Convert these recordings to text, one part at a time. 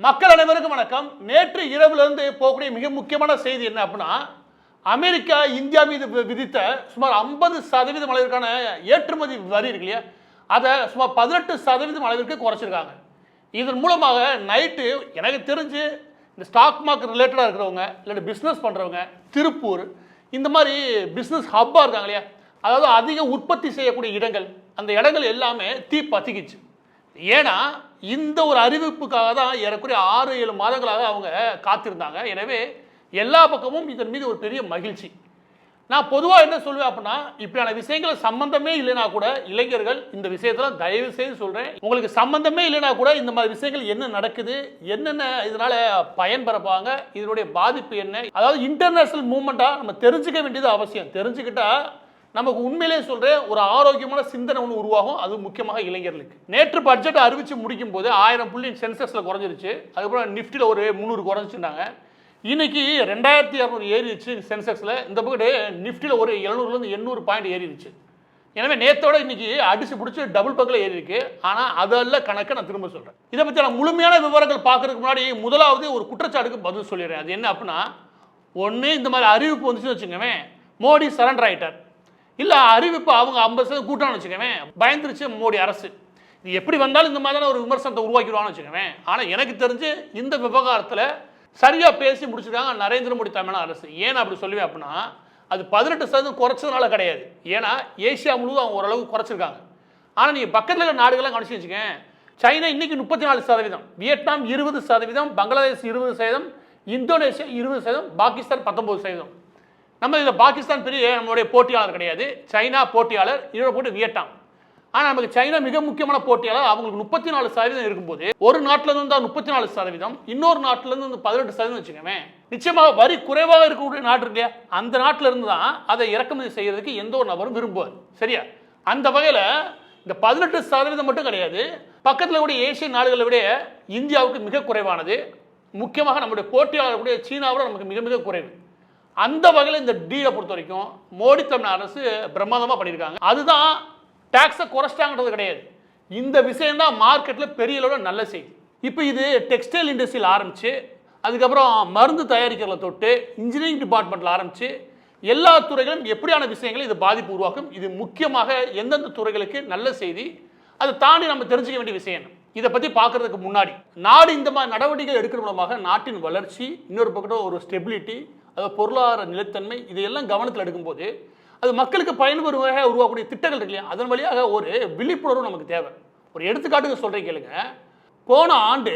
மக்கள் அனைவருக்கும் வணக்கம். நேற்று இரவிலிருந்து போகக்கூடிய மிக முக்கியமான செய்தி என்ன அப்படின்னா, அமெரிக்கா இந்தியா மீது விதித்த சுமார் 50% அளவிற்கான ஏற்றுமதி வரி இருக்கு இல்லையா, அதை சுமார் 18% அளவிற்கு குறைச்சிருக்காங்க. இதன் மூலமாக நைட்டு எனக்கு தெரிஞ்சு இந்த ஸ்டாக் மார்க்கெட் ரிலேட்டடாக இருக்கிறவங்க, இல்லாட்டி பிஸ்னஸ் பண்ணுறவங்க, திருப்பூர் இந்த மாதிரி பிஸ்னஸ் ஹப்பாக இருக்காங்க இல்லையா, அதாவது அதிக உற்பத்தி செய்யக்கூடிய இடங்கள், அந்த இடங்கள் எல்லாமே தீ பற்றிக்கிச்சு. ஏன்னா இந்த ஒரு அறிவிப்புக்காக தான் ஏறக்குறைய 6-7 மாதங்களாக அவங்க காத்திருந்தாங்க. எனவே எல்லா பக்கமும் இதன் மீது ஒரு பெரிய மகிழ்ச்சி. நான் பொதுவாக என்ன சொல்லுவேன் அப்படின்னா, இப்படியான விஷயங்கள் சம்பந்தமே இல்லைனா கூட இளைஞர்கள் இந்த விஷயத்தில் தயவு செய்து சொல்கிறேன், உங்களுக்கு சம்பந்தமே இல்லைனா கூட இந்த மாதிரி விஷயங்கள் என்ன நடக்குது, என்னென்ன இதனால் பயன்பெறப்பாங்க, இதனுடைய பாதிப்பு என்ன, அதாவது இன்டர்நேஷனல் மூவ்மெண்ட்டாக நம்ம தெரிஞ்சுக்க வேண்டியது அவசியம். தெரிஞ்சுக்கிட்டா நமக்கு உண்மையிலே சொல்கிறேன், ஒரு ஆரோக்கியமான சிந்தனை ஒன்று உருவாகும். அது முக்கியமாக இளைஞர்களுக்கு. நேற்று பட்ஜெட் அறிவித்து முடிக்கும் போது 1000 புள்ளி சென்சஸில் குறைஞ்சிருச்சு. அதுக்கப்புறம் நிஃப்டியில் ஒரு 300 குறைஞ்சிருந்தாங்க. இன்னைக்கு 2200 ஏறிடுச்சு சென்செக்ஸில். இந்த பக்கம் நிஃப்டியில் ஒரு 700லேருந்து 800 பாயிண்ட் ஏறிடுச்சு. எனவே நேற்றோட இன்னைக்கு அடிச்சு பிடிச்சி டபுள் பக்கில் ஏறி இருக்கு. ஆனால் அதெல்லாம் கணக்கு நான் திரும்ப சொல்கிறேன். இதை பற்றி நான் முழுமையான விவரங்கள் பார்க்கறதுக்கு முன்னாடி முதலாவது ஒரு குற்றச்சாட்டுக்கு பதில் சொல்லிடுறேன். அது என்ன அப்படின்னா, ஒன்று இந்த மாதிரி அறிவிப்பு வந்துச்சுன்னு வச்சுக்கோங்க, மோடி சரண்டர் ஆகிட்டார். இல்லை அறிவிப்பு அவங்க 50% கூட்டம்னு வச்சுக்கவேன், பயந்துருச்சு மோடி அரசு. இது எப்படி வந்தாலும் இந்த மாதிரியான ஒரு விமர்சனத்தை உருவாக்கிடுவான்னு வச்சுக்கவேன். ஆனால் எனக்கு தெரிஞ்சு இந்த விவகாரத்தில் சரியாக பேசி முடிச்சிருக்காங்க நரேந்திர மோடி தலைமையான அரசு. ஏன் அப்படி சொல்லுவேன் அப்படின்னா, அது 18% குறைச்சதுனால கிடையாது. ஏன்னா ஏசியா முழுவதும் அவங்க ஓரளவுக்கு குறைச்சிருக்காங்க. ஆனால் நீங்கள் பக்கத்தில் இருக்கிற நாடுகள்லாம் கவனிச்சு வச்சுக்கேன், சைனா இன்னைக்கு 34%, வியட்நாம் 20%, பங்களாதேஷ் 20%, இந்தோனேஷியா 20%, பாகிஸ்தான் 19%. நம்ம இதில் பாகிஸ்தான் பெரிய நம்மளுடைய போட்டியாளர் கிடையாது. சைனா போட்டியாளர், இதோட போட்டு வியட்நாம். ஆனால் நமக்கு சைனா மிக முக்கியமான போட்டியாளர். அவங்களுக்கு 34% இருக்கும்போது ஒரு நாட்டிலேருந்து தான் 34%, இன்னொரு நாட்டிலேருந்து 18% வச்சுக்கோங்க. நிச்சயமாக வரி குறைவாக இருக்கக்கூடிய நாட்டு இல்லையா, அந்த நாட்டில் இருந்து தான் அதை இறக்குமதி செய்யறதுக்கு எந்த ஒரு நபரும் விரும்புவார். சரியா? அந்த வகையில் இந்த 18% மட்டும் கிடையாது, பக்கத்தில் கூட ஏசிய நாடுகளை விட இந்தியாவுக்கு மிக குறைவானது. முக்கியமாக நம்முடைய போட்டியாளர்களுடைய சீனாவோட நமக்கு மிக மிக குறைவு. அந்த வகையில் இந்த டீலை பொறுத்த வரைக்கும் மோடி தமிழ் அரசு பிரமாதமாக பண்ணியிருக்காங்க. அதுதான் டாக்ஸை குறைச்சிட்டாங்கிறது கிடையாது. இந்த விஷயம் தான் மார்க்கெட்டில் பெரிய அளவில் நல்ல செய்தி. இப்போ இது டெக்ஸ்டைல் இண்டஸ்ட்ரியில் ஆரம்பித்து, அதுக்கப்புறம் மருந்து தயாரிக்கிறத தொட்டு இன்ஜினியரிங் டிபார்ட்மெண்ட்டில் ஆரம்பித்து எல்லா துறைகளும் எப்படியான விஷயங்களை இது பாதிப்பு உருவாக்கும், இது முக்கியமாக எந்தெந்த துறைகளுக்கு நல்ல செய்தி, அதை தாண்டி நம்ம தெரிஞ்சுக்க வேண்டிய விஷயம். இதை பற்றி பார்க்கறதுக்கு முன்னாடி நாடு இந்த மாதிரி நடவடிக்கைகள் எடுக்கிற மூலமாக நாட்டின் வளர்ச்சி, இன்னொரு பக்கத்தில் ஒரு ஸ்டெபிலிட்டி, அதாவது பொருளாதார நிலைத்தன்மை, இதையெல்லாம் கவனத்தில் எடுக்கும்போது அது மக்களுக்கு பயன்பெறும் வகையாக உருவாக்கக்கூடிய திட்டங்கள் இருக்கு இல்லையா, அதன் வழியாக ஒரு விழிப்புணர்வு நமக்கு தேவை. ஒரு எடுத்துக்காட்டுக்கு சொல்கிறேன் கேளுங்க. போன ஆண்டு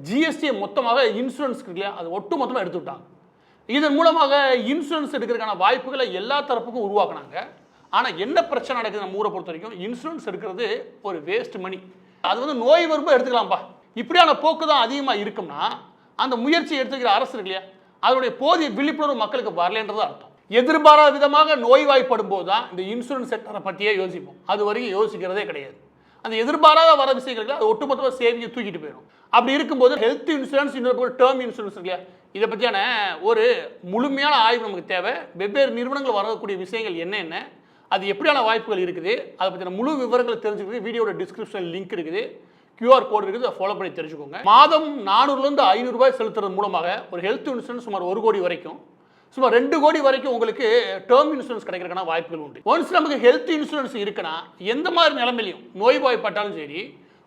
ஜிஎஸ்டியை மொத்தமாக இன்சூரன்ஸ் இருக்கு இல்லையா, அது ஒட்டு மொத்தமாக எடுத்து விட்டாங்க. இதன் மூலமாக இன்சூரன்ஸ் எடுக்கிறதுக்கான வாய்ப்புகளை எல்லா தரப்புக்கும் உருவாக்குனாங்க. ஆனால் என்ன பிரச்சனை நடக்குது நம்ம ஊரை பொறுத்த வரைக்கும், இன்சூரன்ஸ் எடுக்கிறது ஒரு வேஸ்ட் மணி. அது வந்து நோய் வரும்போது எடுத்துக்கலாம்ப்பா, இப்படியான போக்கு தான் அதிகமாக இருக்கும்னா அந்த முயற்சி எடுத்துக்கிற அரசு இருக்கு இல்லையா, அதனுடைய போதிய விழிப்புணர்வு மக்களுக்கு வரலன்றது அர்த்தம். எதிர்பாராத விதமாக நோய்வாய்ப்படும் போது தான் இந்த இன்சூரன்ஸ் செக்டரை பற்றியே யோசிப்போம். அது வரைக்கும் யோசிக்கிறதே கிடையாது. அந்த எதிர்பாராத வர விஷயங்களுக்கு அது ஒட்டுமொத்தமாக சேவிங்கை தூக்கிட்டு போயிடும். அப்படி இருக்கும்போது ஹெல்த் இன்சூரன்ஸ், இன்னொரு டேர்ம் இன்சூரன்ஸ் இல்லையா, இதை பற்றியான ஒரு முழுமையான ஆய்வு நமக்கு தேவை. வெவ்வேறு நிறுவனங்கள் வரக்கூடிய விஷயங்கள் என்னென்ன, அது எப்படியான வாய்ப்புகள் இருக்குது, அதை பற்றின முழு விவரங்களை தெரிஞ்சுக்கிறது வீடியோட டிஸ்கிரிப்ஷன் லிங்க் இருக்குது, QR கோட் இருக்குது, அதை ஃபாலோ பண்ணி தெரிஞ்சுக்கோங்க. மாதம் 400லேருந்து 500 ரூபாய் செலுத்துறது மூலமாக ஒரு ஹெல்த் இன்சூரன்ஸ் சுமார் 1 கோடி வரைக்கும், சுமார் 2 கோடி வரைக்கும் உங்களுக்கு டேர்ம் இன்சூரன்ஸ் கிடைக்கிறதுக்கான வாய்ப்புகள் உண்டு. ஒன்ஸ் நமக்கு ஹெல்த் இன்சூரன்ஸ் இருக்குன்னா எந்த மாதிரி நிலைமையிலையும் நோய்வாய்ப்பட்டாலும் சரி,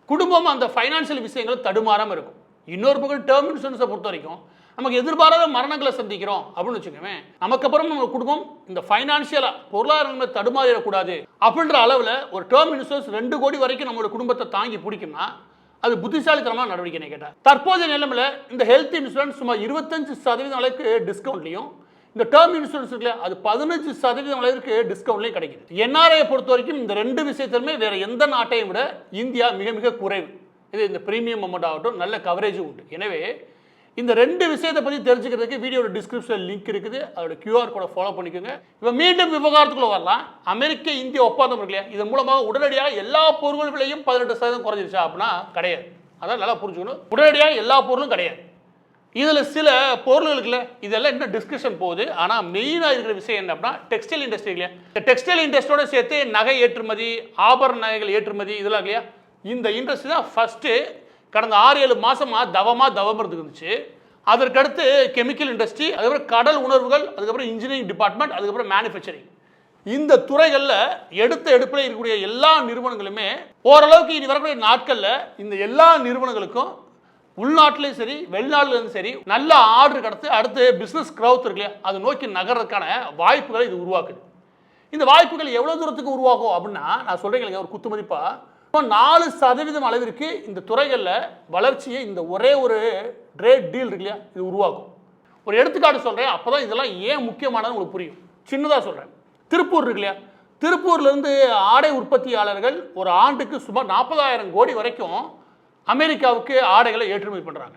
குடும்பம் அந்த ஃபைனான்சியல் விஷயங்கள் தடுமாறாமல் இருக்கும். இன்னொரு பக்கம் டேர்ம் இன்சூரன்ஸை பொறுத்த வரைக்கும் நமக்கு எதிர்பாராத மரணங்களை சந்திக்கிறோம் அப்படின்னு வச்சுக்கோங்க, நமக்கு அப்புறம் நம்ம குடும்பம் இந்த ஃபைனான்சியலாக பொருளாதார தடுமாறிடக்கூடாது அப்படின்ற அளவில் ஒரு டேர்ம் இன்சூரன்ஸ் 2 கோடி வரைக்கும் நம்மளோட குடும்பத்தை தாங்கி பிடிக்கும்னா அது புத்திசாலித்தனமான நடவடிக்கை கேட்டால். தற்போதைய நிலைமையில் இந்த ஹெல்த் இன்சூரன்ஸ் சுமார் 25% அளவுக்கு டிஸ்கவுண்ட்லையும், இந்த டேர்ம் இன்சூரன்ஸ் இருக்குல்ல அது 15% அளவுக்கு டிஸ்கவுண்ட்லையும் கிடைக்குது. என்ஆர்ஐ பொறுத்த வரைக்கும் இந்த 2 விஷயத்திலுமே வேறு எந்த நாட்டையும் விட இந்தியா மிக மிக குறைவு. இது இந்த ப்ரீமியம் அமௌண்ட் ஆகட்டும், நல்ல கவரேஜும் உண்டு. எனவே இந்த 2 விஷயத்தை பற்றி தெரிஞ்சுக்கிறதுக்கு வீடியோட டிஸ்கிரிப்ஷன் லிங்க் இருக்குது, அதோட QR கோடை ஃபாலோ பண்ணிக்கோங்க. இப்போ மீண்டும் விவகாரத்துக்குள்ள வரலாம். அமெரிக்க இந்திய ஒப்பந்தம் இருக்கு இல்லையா, இதன் மூலமாக உடனடியாக எல்லா பொருட்கள் விலையும் 18% குறைஞ்சிருச்சா அப்படின்னா கிடையாது. அதான் நல்லா புரிஞ்சுக்கணும். உடனடியாக எல்லா பொருளும் கிடையாது. இதில் சில பொருள்களுக்குல இதெல்லாம் இன்னும் டிஸ்கஷன் போகுது. ஆனால் மெயினாக இருக்கிற விஷயம் என்ன அப்படின்னா, டெக்ஸ்டைல் இண்டஸ்ட்ரி இல்லையா, இந்த டெக்ஸ்டைல் இண்டஸ்ட்ரியோட சேர்த்து நகை ஏற்றுமதி, ஆபரண நகைகள் ஏற்றுமதி இதெல்லாம் இல்லையா, இந்த இண்டஸ்ட்ரி தான் ஃபஸ்ட்டு கடந்த 6-7 மாசமா தவம் இருந்துச்சு. அதற்கடுத்து கெமிக்கல் இண்டஸ்ட்ரி, அதுக்கப்புறம் கடல் உணர்வுகள், அதுக்கப்புறம் இன்ஜினியரிங் டிபார்ட்மெண்ட், அதுக்கப்புறம் மேனுஃபேக்சரிங். இந்த துறைகளில் எடுப்பில் இருக்கக்கூடிய எல்லா நிறுவனங்களுமே ஓரளவுக்கு இனி வரக்கூடிய நாட்களில் இந்த எல்லா நிறுவனங்களுக்கும் உள்நாட்டிலையும் சரி வெளிநாட்டிலும் சரி நல்ல ஆர்டர் கிடைத்து அடுத்து பிஸ்னஸ் க்ரௌத் இருக்கு இல்லையா, அதை நோக்கி நகர்றதுக்கான வாய்ப்புகளை இது உருவாக்குது. இந்த வாய்ப்புகள் எவ்வளோ தூரத்துக்கு உருவாகும் அப்படின்னா, நான் சொல்கிறேன் ஒரு குத்துமதிப்பா 4% அளவிற்கு இந்த துறைகளில் வளர்ச்சியை இந்த ஒரே ஒரு ட்ரேட் டீல் இருக்கு இல்லையா இது உருவாக்கும். ஒரு எடுத்துக்காட்டு சொல்கிறேன், அப்போ தான் இதெல்லாம் ஏன் முக்கியமானது உங்களுக்கு புரியும். சின்னதாக சொல்கிறேன், திருப்பூர் இருக்கு இல்லையா, திருப்பூர்லேருந்து ஆடை உற்பத்தியாளர்கள் ஒரு ஆண்டுக்கு சுமார் 40,000 கோடி வரைக்கும் அமெரிக்காவுக்கு ஆடைகளை ஏற்றுமதி பண்ணுறாங்க.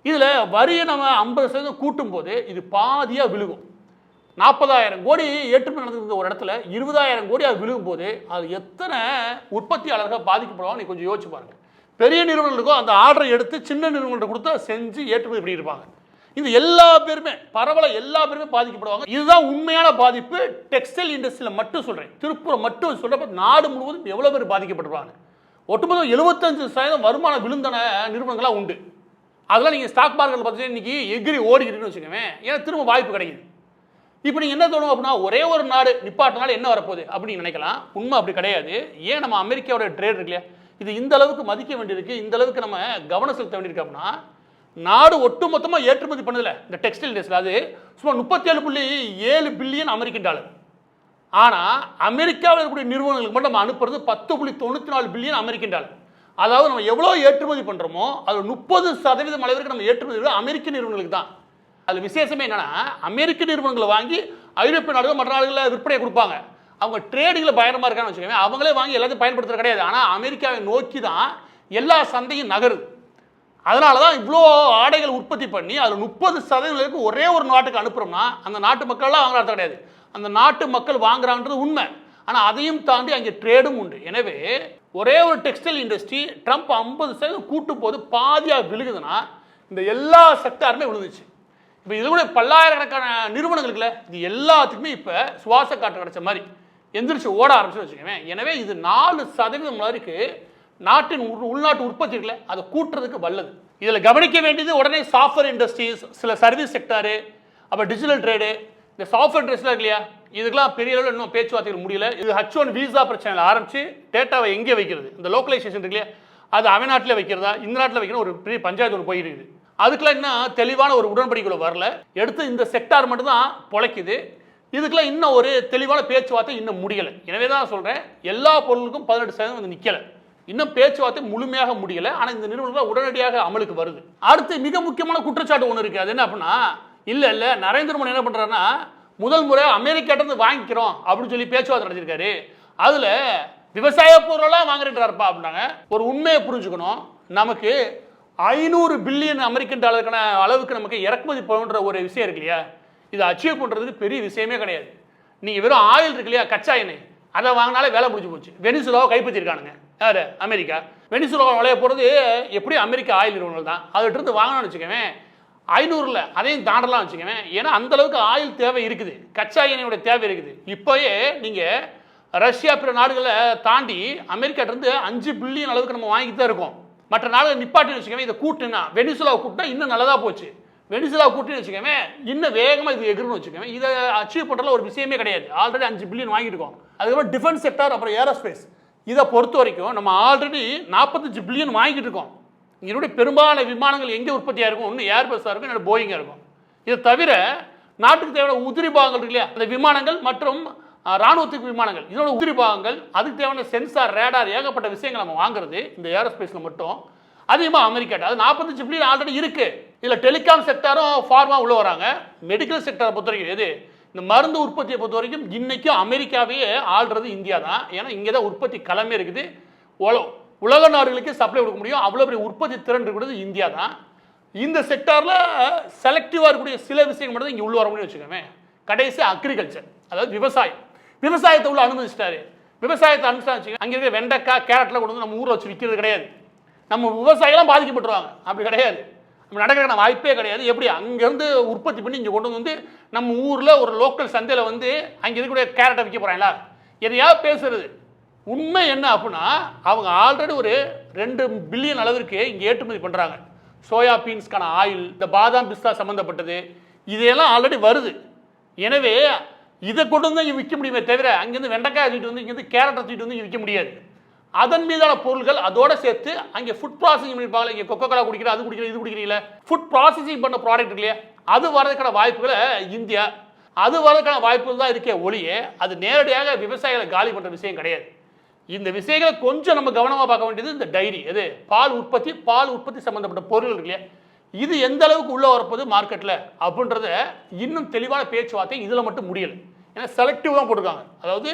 இதில் வரியை நம்ம 50% கூட்டும் போது இது பாதியாக விழுகும். 40,000 கோடி ஏற்றுமதி நடந்திருந்த ஒரு இடத்துல 20,000 கோடி அது விழுகும் போது அது எத்தனை உற்பத்தியாளர்கள் பாதிக்கப்படுவாங்க நீ கொஞ்சம் யோசிச்சு பாருங்க. பெரிய நிறுவனங்களுக்கும் அந்த ஆர்டரை எடுத்து சின்ன நிறுவனங்கள்ட்ட கொடுத்து செஞ்சு ஏற்றுமதி பண்ணியிருப்பாங்க. இந்த எல்லா பேருமே எல்லா பேருமே பாதிக்கப்படுவாங்க. இதுதான் உண்மையான பாதிப்பு. டெக்ஸ்டைல் இண்டஸ்ட்ரியில் மட்டும் சொல்கிறேன், திருப்பூர் மட்டும் சொல்கிறப்ப நாடு முழுவதும் எவ்வளோ பேர் பாதிக்கப்பட்டிருப்பாங்க. ஒட்டுமொத்தம் 75% வருமானம் விழுந்தன நிறுவனங்களாக உண்டு. அதெல்லாம் நீங்கள் ஸ்டாக் மார்க்கெட்டில் பார்த்தீங்கன்னா இன்றைக்கி எகிரி ஓடிக்கிட்டுன்னு வச்சுக்கோங்க, ஏன்னா திரும்ப வாய்ப்பு கிடைக்குது. இப்போ நீங்கள் என்ன தோணும் அப்படின்னா, ஒரே ஒரு நாடு நிப்பாட்டினால என்ன வரப்போகுது அப்படின்னு நினைக்கலாம். உண்மை அப்படி கிடையாது. ஏன் நம்ம அமெரிக்காவோட ட்ரேட் இருக்கு இல்லையா, இது இந்த அளவுக்கு மதிக்க வேண்டியிருக்கு, இந்த அளவுக்கு நம்ம கவனம் செலுத்த வேண்டியிருக்கு அப்படின்னா, நாடு ஒட்டு மொத்தமாக ஏற்றுமதி பண்ணதில்ல இந்த டெக்ஸ்டைல் இண்டஸ்ட்ரியில் அது சுமார் 37.7 பில்லியன் அமெரிக்கன் டாலர். ஆனால் அமெரிக்காவில் இருக்கக்கூடிய நிறுவனங்களுக்கு மட்டும் நம்ம அனுப்புறது 10.94 பில்லியன் அமெரிக்கன் டாலர். அதாவது நம்ம எவ்வளோ ஏற்றுமதி பண்ணுறோமோ அது 30% அளவிற்கு நம்ம ஏற்றுமதி அமெரிக்க நிறுவனங்களுக்கு தான். அதில் விசேஷமே என்னன்னா, அமெரிக்க நிறுவனங்களை வாங்கி ஐரோப்பிய நாடுகள் மற்ற நாடுகளில் விற்பனை கொடுப்பாங்க. அவங்க ட்ரேடிங்கில் பயணமாக இருக்கான்னு வச்சுக்கோங்க, அவங்களே வாங்கி எல்லாத்தையும் பயன்படுத்துறது கிடையாது. ஆனால் அமெரிக்காவை நோக்கி தான் எல்லா சந்தையும் நகருது. அதனால தான் இவ்வளோ ஆடைகள் உற்பத்தி பண்ணி அதில் 30% ஒரே ஒரு நாட்டுக்கு அனுப்புகிறோம்னா அந்த நாட்டு மக்கள்லாம் வாங்குறது கிடையாது, அந்த நாட்டு மக்கள் வாங்குறான்றது உண்மை. ஆனால் அதையும் தாண்டி அங்கே ட்ரேடும் உண்டு. எனவே ஒரே ஒரு டெக்ஸ்டைல் இண்டஸ்ட்ரி ட்ரம்ப் 50% கூட்டும் போது பாதியாக விழுகுதுன்னா இந்த எல்லா செக்டாருமே விழுந்துச்சு. இப்போ இது கூட பல்லாயிரக்கணக்கான நிறுவனங்களுக்குல இது எல்லாத்துக்குமே இப்போ சுவாச காற்று கிடைச்ச மாதிரி எந்திரிச்சு ஓட ஆரம்பிச்சுன்னு வச்சுக்கோங்க. எனவே இது 4% வரைக்கு நாட்டின் உள்நாட்டு உற்பத்தி இருக்குல்ல அதை கூட்டுறதுக்கு வல்லது. இதில் கவனிக்க வேண்டியது உடனே சாஃப்ட்வேர் இண்டஸ்ட்ரீஸ், சில சர்வீஸ் செக்டாரு, அப்புறம் டிஜிட்டல் ட்ரேடு. இந்த சாஃப்ட்வேர் இண்டஸ்ட்ரியில் இருக்கு இல்லையா, இதுக்கெல்லாம் பெரிய அளவில் இன்னும் பேச்சுவார்த்தைகள் முடியல. இது H1 வீசா பிரச்சனையில் ஆரம்பிச்சு டேட்டாவை எங்கே வைக்கிறது, இந்த லோக்கலைசேஷன் இருக்கு இல்லையா, அது அவன் நாட்டில் வைக்கிறதா இந்த நாட்டில் வைக்கிற ஒரு பெரிய பஞ்சாயத்து ஒன்று போயிருக்குது. அதுக்கெல்லாம் இன்னும் தெளிவான ஒரு உடன்படிக்கைக்குள்ள வரல. எடுத்து இந்த செக்டார் மட்டும்தான் பொழைக்குது. இதுக்கெல்லாம் இன்னும் ஒரு தெளிவான பேச்சுவார்த்தை இன்னும் முடியலை. எனவே தான் சொல்கிறேன், எல்லா பொருளுக்கும் 18% வந்து நிற்கலை, இன்னும் பேச்சுவார்த்தை முழுமையாக முடியலை. ஆனால் இந்த நிறுவனங்கள் உடனடியாக அமலுக்கு வருது. அடுத்து மிக முக்கியமான குற்றச்சாட்டு ஒன்று இருக்குது. அது என்ன அப்படின்னா, இல்லை நரேந்திர மோடி என்ன பண்ணுறாருன்னா, முதல் முறை அமெரிக்காட்டிருந்து வாங்கிக்கிறோம் அப்படின்னு சொல்லி பேச்சுவார்த்தை நடத்திருக்காரு. அதில் விவசாய பொருளெல்லாம் வாங்குறாருப்பா அப்படின்னாங்க. ஒரு உண்மையை புரிஞ்சுக்கணும், நமக்கு 500 பில்லியன் அமெரிக்கன் டாலருக்கான அளவுக்கு நமக்கு இறக்குமதி பண்ணுற ஒரு விஷயம் இருக்கு இல்லையா, இதை அச்சீவ் பண்ணுறதுக்கு பெரிய விஷயமே கிடையாது. நீங்கள் வெறும் ஆயில் இருக்கு இல்லையா, கச்சா எண்ணெய், அதை வாங்கினாலே வேலை முடிஞ்சு போச்சு. வெனிசுலாவை கைப்பற்றிருக்கானுங்க யார், அமெரிக்கா. வெனிசுலாவை நுழைய போகிறது எப்படியும் அமெரிக்க ஆயில் நிறுவனங்கள் தான். அதுகிட்ட வாங்கணும்னு வச்சுக்கவேன் 500 அதையும் தாண்டலாம் வச்சுக்கவேன். ஏன்னா அந்தளவுக்கு ஆயில் தேவை இருக்குது, கச்சா எண்ணெயோட தேவை இருக்குது. இப்போயே நீங்கள் ரஷ்யா பிற நாடுகளை தாண்டி அமெரிக்காட்டிருந்து 5 பில்லியன் அளவுக்கு நம்ம வாங்கிட்டு தான் இருக்கோம். மற்ற நாடுகள் நிப்பாட்டின்னு வச்சுக்கவே, இதை கூட்டுனா வெனிசுலாவை கூட்டினா இன்னும் நல்லதாக போச்சு. வெனிசுலாவை கூட்டின்னு வச்சுக்கவே இன்னும் வேகமாக இது எகிருன்னு வச்சுக்கவே. இதை அச்சீவ் பண்ணுறதுல ஒரு விஷயமே கிடையாது. ஆல்ரெடி 5 பில்லியன் வாங்கியிருக்கோம். அதுக்கப்புறம் டிஃபென்ஸ் செக்டார், அப்புறம் ஏரோஸ்பேஸ், இதை பொறுத்த வரைக்கும் நம்ம ஆல்ரெடி 45 பில்லியன் வாங்கிட்டு இருக்கோம். இதனுடைய பெரும்பாலான விமானங்கள் எங்கே உற்பத்தியாக இருக்கும், ஒன்று ஏர்பஸ்ஸாக இருக்கும், இன்னொரு போயிங்காக இருக்கும். இதை தவிர நாட்டுக்கு தேவையான உதிரி பாகங்கள் இருக்கு இல்லையா, அந்த விமானங்கள் மற்றும் ராணுவத்துக்கு விமானங்கள், இதோட உதிரி பாகங்கள், அதுக்கு தேவையான சென்சார், ரேடார், ஏகப்பட்ட விஷயங்கள் நம்ம வாங்குறது இந்த ஏரோஸ்பேஸில் மட்டும் அதிகமாக அமெரிக்காட்ட. அது 45 பில்லியன் ஆல்ரெடி இருக்குது. இதில் டெலிகாம் செக்டாரும் ஃபார்மா உள்ள வராங்க. மெடிக்கல் செக்டாரை பொறுத்த வரைக்கும் எது, இந்த மருந்து உற்பத்தியை பொறுத்த வரைக்கும் இன்றைக்கும் அமெரிக்காவையே ஆள்றது இந்தியா தான். ஏன்னா இங்கே தான் உற்பத்தி களமே இருக்குது. உலக நாடுகளுக்கு சப்ளை கொடுக்க முடியும், அவ்வளோ பெரிய உற்பத்தி திறன் இருக்கிறது இந்தியா தான். இந்த செக்டாரில் செலக்டிவாக இருக்கக்கூடிய சில விஷயங்கள் மட்டும் இங்கே உள்ள வர முடியும் வச்சுக்கோங்க. கடைசி அக்ரிகல்ச்சர், அதாவது விவசாயம். விவசாயத்தை உள்ள அனுமதிச்சிட்டாரு. விவசாயத்தை அனுமதிச்சு அங்கே இருக்கிற வெண்டைக்காய், கேரட்லாம் கொண்டு வந்து நம்ம ஊரில் வச்சு விற்கிறது கிடையாது. நம்ம விவசாயிலாம் பாதிக்கப்பட்டுருவாங்க. அப்படி கிடையாது, நம்ம நடக்கிறக்கான வாய்ப்பே கிடையாது. எப்படி அங்கேருந்து உற்பத்தி பண்ணி இங்கே கொண்டு வந்து நம்ம ஊரில் ஒரு லோக்கல் சந்தையில் வந்து அங்கே இருக்கக்கூடிய கேரட்டை விற்க போகிறாங்களா, எதையாவது பேசுறது உண்மை என்ன அப்படின்னா அவங்க ஆல்ரெடி ஒரு 2 பில்லியன் அளவிற்கு இங்கே ஏற்றுமதி பண்ணுறாங்க. சோயா பீன்ஸ்க்கான ஆயில், இந்த பாதாம் பிஸ்தா சம்மந்தப்பட்டது, இதையெல்லாம் ஆல்ரெடி வருது. எனவே இதை கொண்டு வந்து இங்கே விற்க முடியுமே தவிர அங்கேருந்து வெண்டைக்காய் தூக்கிட்டு வந்து இங்கேருந்து கேரட்டை தூக்கிட்டு வந்து இங்கே விற்க முடியாது. அதன் மீதான பொருட்கள் அதோட சேர்த்து அங்கே ஃபுட் ப்ராசஸிங் பண்ணியிருப்பாங்க. இங்கே கொக்கோ கோலா குடிக்கிற, அது குடிக்கிற, இது குடிக்கிறீங்களா, ஃபுட் ப்ராசஸிங் பண்ண ப்ராடக்ட் இல்லையா, அது வரதுக்கான வாய்ப்புகளை இந்தியா, அது வரதுக்கான வாய்ப்புகள் தான் இருக்கே ஒழிய அது நேரடியாக விவசாயிகளை காலி பண்ணுற விஷயம் கிடையாது. இந்த விஷயங்களை கொஞ்சம் நம்ம கவனமாக பார்க்க வேண்டியது இந்த டைரி, எது பால் உற்பத்தி சம்மந்தப்பட்ட பொருள் இருக்கு இல்லையா, இது எந்த அளவுக்கு உள்ளே வரப்போகுது மார்க்கெட்டில் அப்படின்றத இன்னும் தெளிவான பேச்சுவார்த்தை இதில் மட்டும் முடியலை. ஏன்னா செலக்டிவ் தான் போட்டிருக்காங்க. அதாவது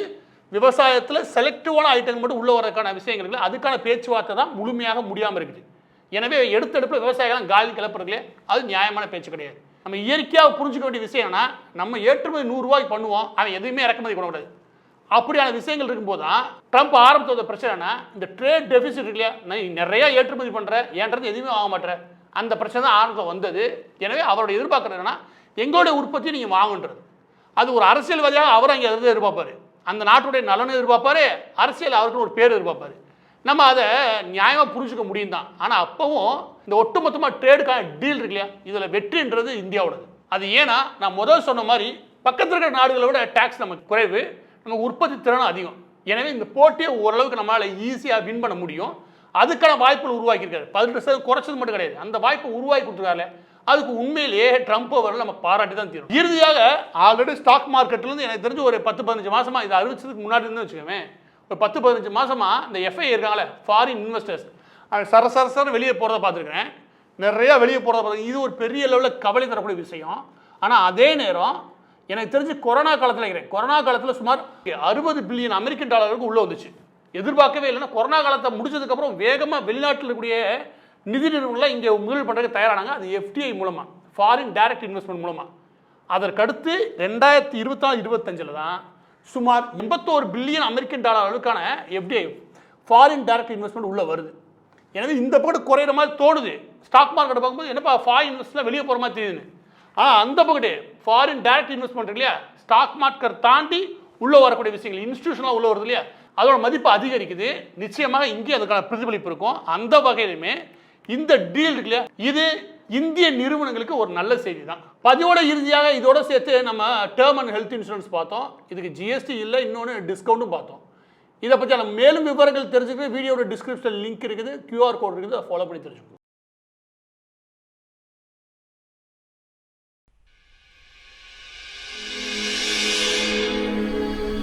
விவசாயத்தில் செலக்டிவான ஐட்டம் மட்டும் உள்ளே வரதுக்கான விஷயங்கள் அதுக்கான பேச்சுவார்த்தை தான் முழுமையாக முடியாமல் இருக்குது. எனவே எடுத்தெடுப்பில் விவசாயிகள் காலி கிளப்புறதுலே அது நியாயமான பேச்சு கிடையாது. நம்ம இயற்கையாக புரிஞ்சுக்க வேண்டிய விஷயம் என்னன்னா, நம்ம ஏற்றுமதி 100 ரூபாய்க்கு பண்ணுவோம், அவன் எதுவுமே இறக்குமதி பண்ணக்கூடாது. அப்படியான விஷயங்கள் இருக்கும்போது தான் ட்ரம்ப் ஆரம்பித்த பிரச்சனைனா இந்த ட்ரேட் டெபிசிட் இருக்கு இல்லையா, நான் நிறைய ஏற்றுமதி பண்ணுறேன், ஏன்றது எதுவுமே வாங்க மாட்டேன், அந்த பிரச்சனை தான் ஆரம்பத்தில் வந்தது. எனவே அவரோட எதிர்பார்க்குறதுனா எங்களுடைய உற்பத்தி நீங்கள் வாங்குன்றது. அது ஒரு அரசியல்வாதியாக அவர் அங்கே எதாவது எதிர்பார்ப்பார், அந்த நாட்டுடைய நலனை எதிர்பார்ப்பார், அரசியல் அவருக்கு ஒரு பேர் எதிர்பார்ப்பார். நம்ம அதை நியாயமாக புரிஞ்சுக்க முடியும் தான். ஆனால் அப்போவும் இந்த ஒட்டுமொத்தமாக ட்ரேடுக்கான டீல் இருக்கு இல்லையா, இதில் வெற்றின்றது இந்தியாவோடது. அது ஏன்னா நான் முதல் சொன்ன மாதிரி பக்கத்தில் இருக்கிற நாடுகளை விட டேக்ஸ் நமக்கு குறைவு, நம்ம உற்பத்தி திறனும் அதிகம். எனவே இந்த போட்டியை ஓரளவுக்கு நம்மளால் ஈஸியாக வின் பண்ண முடியும். அதுக்கான வாய்ப்புகள் உருவாக்கியிருக்காரு. 18% குறைச்சது மட்டும் கிடையாது, அந்த வாய்ப்பை உருவாக்கி கொடுத்துருக்காரு. அதுக்கு உண்மையிலேயே ட்ரம்ப் அவர்கள் நம்ம பாராட்டி தான் தீரும். இறுதியாக ஆல்ரெடி ஸ்டாக் மார்க்கெட்லேருந்து எனக்கு தெரிஞ்சு ஒரு 10-15 மாதமாக இது அறிவிச்சதுக்கு முன்னாடி இருந்து வச்சுக்கோமே, ஒரு 10-15 மாதமாக இந்த எஃப்ஐ இருக்காங்களே, ஃபாரின் இன்வெஸ்டர்ஸ், சரசரசர வெளியே போகிறத பார்த்துருக்கிறேன், நிறையா வெளியே போகிறத பார்த்து. இது ஒரு பெரிய லெவலில் கவலை தரக்கூடிய விஷயம். ஆனால் அதே நேரம் எனக்கு தெரிஞ்சு கொரோனா காலத்தில் சுமார் 60 பில்லியன் அமெரிக்கன் டாலருக்கு உள்ளே வந்துச்சு. எதிர்பார்க்கவே இல்லைன்னா கொரோனா காலத்தை முடிச்சதுக்கப்புறம் வேகமாக வெளிநாட்டில் இருக்கக்கூடிய நிதி நிறுவனங்கள்லாம் இங்கே முதலீடு பண்ணுறதுக்கு தயாரானாங்க. அது எஃப்டிஐ மூலமாக, ஃபாரின் டைரக்ட் இன்வெஸ்ட்மெண்ட் மூலமாக. அதற்கடுத்து 2024-25 தான் சுமார் 81 பில்லியன் அமெரிக்கன் டாலர் அளவுக்கான எஃப்டிஐ, ஃபாரின் டைரக்ட் இன்வெஸ்ட்மெண்ட் உள்ளே வருது. எனவே இந்த பக்கம் குறையிற மாதிரி தோணுது. ஸ்டாக் மார்க்கெட்டை பார்க்கும்போது என்னப்பா ஃபாரின் இன்வெஸ்ட்மெண்ட் வெளியே போகிற மாதிரி தெரியுதுன்னு. ஆனால் அந்த பக்கத்து ஃபாரின் டைரக்ட் இன்வெஸ்ட்மெண்ட் இல்லையா, ஸ்டாக் மார்க்கெட் தாண்டி உள்ளே வரக்கூடிய விஷயங்கள், இன்ஸ்டியூஷனாக உள்ளே வருது இல்லையா, அதோட மதிப்பு அதிகரிக்குது. நிச்சயமாக இங்கே அதுக்கான பிரதிபலிப்பு இருக்கும். அந்த வகையிலுமே இந்த டீல் இருக்கு இல்லையா, இது இந்திய நிறுவனங்களுக்கு ஒரு நல்ல செய்தி தான். பதிவோட இறுதியாக இதோட சேர்த்து நம்ம டேர்ம் அண்ட் ஹெல்த் இன்சூரன்ஸ் பார்த்தோம். இதுக்கு ஜிஎஸ்டி இல்லை, இன்னொன்று டிஸ்கவுண்ட்டும் பார்த்தோம். இதை பற்றி நம்ம மேலும் விவரங்கள் தெரிஞ்சுக்க வீடியோட டிஸ்கிரிப்ஷன் லிங்க் இருக்குது, QR கோட் இருக்குது, அதை ஃபாலோ பண்ணி தெரிஞ்சுக்கணும்.